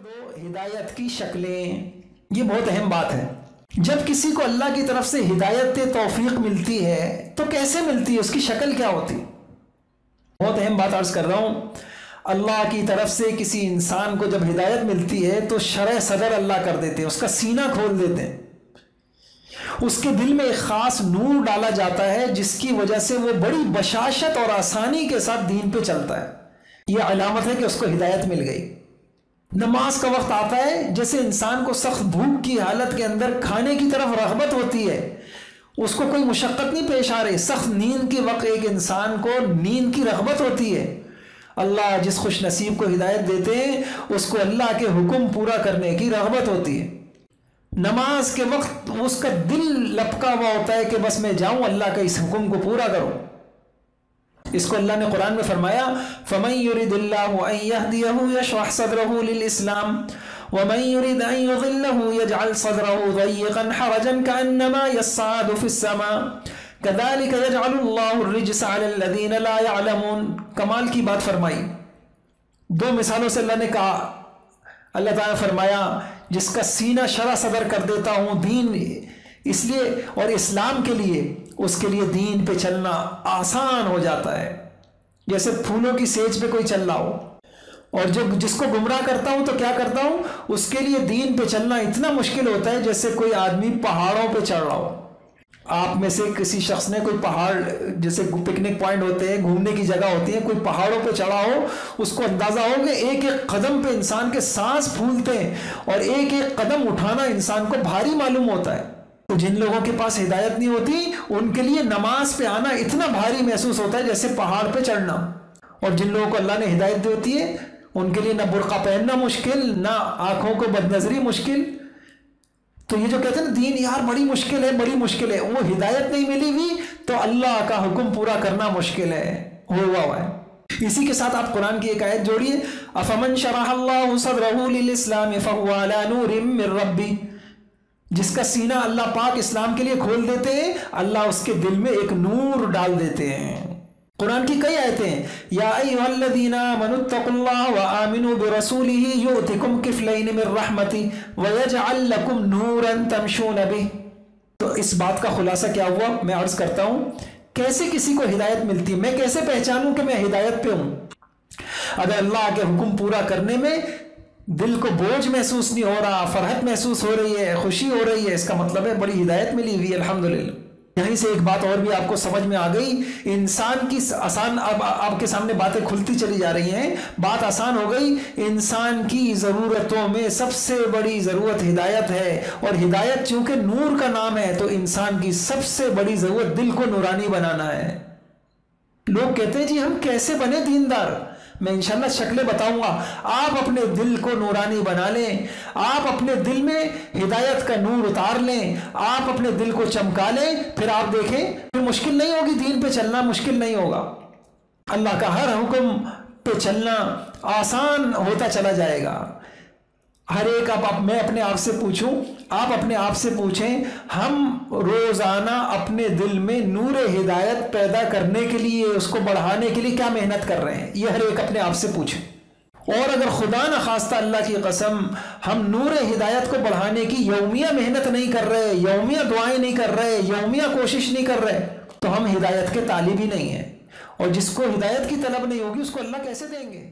دو ہدایت کی شکلیں، یہ بہت اہم بات ہے۔ جب کسی کو اللہ کی طرف سے ہدایت توفیق ملتی ہے تو کیسے ملتی ہے، اس کی شکل کیا ہوتی؟ بہت اہم بات عرض کر رہا ہوں۔ اللہ کی طرف سے کسی انسان کو جب ہدایت ملتی ہے تو شرح صدر اللہ کر دیتے ہیں، اس کا سینہ کھول دیتے ہیں، اس کے دل میں ایک خاص نور ڈالا جاتا ہے جس کی وجہ سے وہ بڑی بشاشت اور آسانی کے ساتھ دین پہ چلتا ہے۔ یہ علامت ہے کہ اس کو ہدایت مل گئی۔ نماز کا وقت آتا ہے، جیسے انسان کو سخت بھوک کی حالت کے اندر کھانے کی طرف رغبت ہوتی ہے، اس کو کوئی مشقت نہیں پیش آ رہی، سخت نیند کے وقت ایک انسان کو نیند کی رغبت ہوتی ہے، اللہ جس خوش نصیب کو ہدایت دیتے ہیں اس کو اللہ کے حکم پورا کرنے کی رغبت ہوتی ہے۔ نماز کے وقت اس کا دل لپکا ہوا ہوتا ہے کہ بس میں جاؤں اللہ کا اس حکم کو پورا کروں۔ اس کو اللہ نے قرآن میں فرمایا فَمَن يُرِدِ اللَّهُ أَن يَهْدِيَهُ يَشْرَحْ صَدْرَهُ لِلْإِسْلَامِ وَمَن يُرِدْ أَن يُضِلَّهُ يَجْعَلْ صَدْرَهُ ضَيِّقًا حَرَجًا كَأَنَّمَا يَصَّعَّدُ فِي السَّمَاءِ كَذَلِكَ يَجْعَلُ اللَّهُ الرِّجْسَ عَلَى الَّذِينَ لَا يَعْلَمُونَ۔ کمال کی بات فرمائی، دو مثالوں سے اللہ نے کہا۔ اللہ تعالیٰ نے فرمایا جس کا سینہ شرح صدر کر دیتا ہوں دین اس لیے اور اسلام کے لیے، اس کے لیے دین پہ چلنا آسان ہو جاتا ہے، جیسے پھولوں کی سیج پہ کوئی چل رہا ہو۔ اور جس کو گمراہ کرتا ہوں تو کیا کرتا ہوں، اس کے لیے دین پہ چلنا اتنا مشکل ہوتا ہے جیسے کوئی آدمی پہاڑوں پہ چڑھ رہا ہو۔ آپ میں سے کسی شخص نے کوئی پہاڑ، جیسے پکنک پوائنٹ ہوتے ہیں، گھومنے کی جگہ ہوتی ہے، کوئی پہاڑوں پہ چڑھا ہو، اس کو اندازہ ہو کہ ایک ایک قدم پہ انسان کے سانس پھولتے ہیں اور ایک ایک قدم اٹھانا انسان کو بھاری معلوم ہوتا ہے۔ تو جن لوگوں کے پاس ہدایت نہیں ہوتی ان کے لیے نماز پہ آنا اتنا بھاری محسوس ہوتا ہے جیسے پہاڑ پہ چڑھنا۔ اور جن لوگوں کو اللہ نے ہدایت دی ہوتی ہے ان کے لیے نہ برقع پہننا مشکل، نہ آنکھوں کو بد نظری مشکل۔ تو یہ جو کہتے ہیں نا دین یار بڑی مشکل ہے، بڑی مشکل ہے، وہ ہدایت نہیں ملی ہوئی تو اللہ کا حکم پورا کرنا مشکل ہے، ہوا ہے۔ اسی کے ساتھ آپ قرآن کی ایک آیت جوڑیے، افمن شرح اللہ صدرہ للاسلام فہو علی نور من ربی۔ جس کا سینہ اللہ پاک اسلام کے لیے کھول دیتے ہیں، اللہ اس کے دل میں ایک نور ڈال دیتے ہیں۔ قرآن کی کئی آیتیں ہیں، یا ایھا الذین آمنوا اتقوا اللہ وآمنوا برسولہ یؤتکم کفلین من رحمتہ ویجعل لکم نورا تمشون بہ۔ تو اس بات کا خلاصہ کیا ہوا، میں عرض کرتا ہوں کیسے کسی کو ہدایت ملتی ہے، میں کیسے پہچانوں کہ میں ہدایت پہ ہوں؟ اگر اللہ کے حکم پورا کرنے میں دل کو بوجھ محسوس نہیں ہو رہا، فرحت محسوس ہو رہی ہے، خوشی ہو رہی ہے، اس کا مطلب ہے بڑی ہدایت ملی ہوئی ہے، الحمدللہ۔ یہیں سے ایک بات اور بھی آپ کو سمجھ میں آ گئی، انسان کی آسان، اب آپ کے سامنے باتیں کھلتی چلی جا رہی ہیں، بات آسان ہو گئی۔ انسان کی ضرورتوں میں سب سے بڑی ضرورت ہدایت ہے، اور ہدایت چونکہ نور کا نام ہے تو انسان کی سب سے بڑی ضرورت دل کو نورانی بنانا ہے۔ لوگ کہتے ہیں جی ہم کیسے بنے دیندار، میں انشاءاللہ شکلیں بتاؤں گا۔ آپ اپنے دل کو نورانی بنا لیں، آپ اپنے دل میں ہدایت کا نور اتار لیں، آپ اپنے دل کو چمکا لیں، پھر آپ دیکھیں پھر مشکل نہیں ہوگی، دین پہ چلنا مشکل نہیں ہوگا، اللہ کا ہر حکم پہ چلنا آسان ہوتا چلا جائے گا۔ ہر ایک میں اپنے آپ سے پوچھوں، آپ اپنے آپ سے پوچھیں، ہم روزانہ اپنے دل میں نور ہدایت پیدا کرنے کے لیے، اس کو بڑھانے کے لیے کیا محنت کر رہے ہیں؟ یہ ہر ایک اپنے آپ سے پوچھیں۔ اور اگر خدا نخواستہ اللہ کی قسم ہم نور ہدایت کو بڑھانے کی یومیہ محنت نہیں کر رہے، یومیہ دعائیں نہیں کر رہے، یومیہ کوشش نہیں کر رہے، تو ہم ہدایت کے طالب ہی نہیں ہیں، اور جس کو ہدایت کی طلب نہیں ہوگی اس کو اللہ کیسے دیں گے؟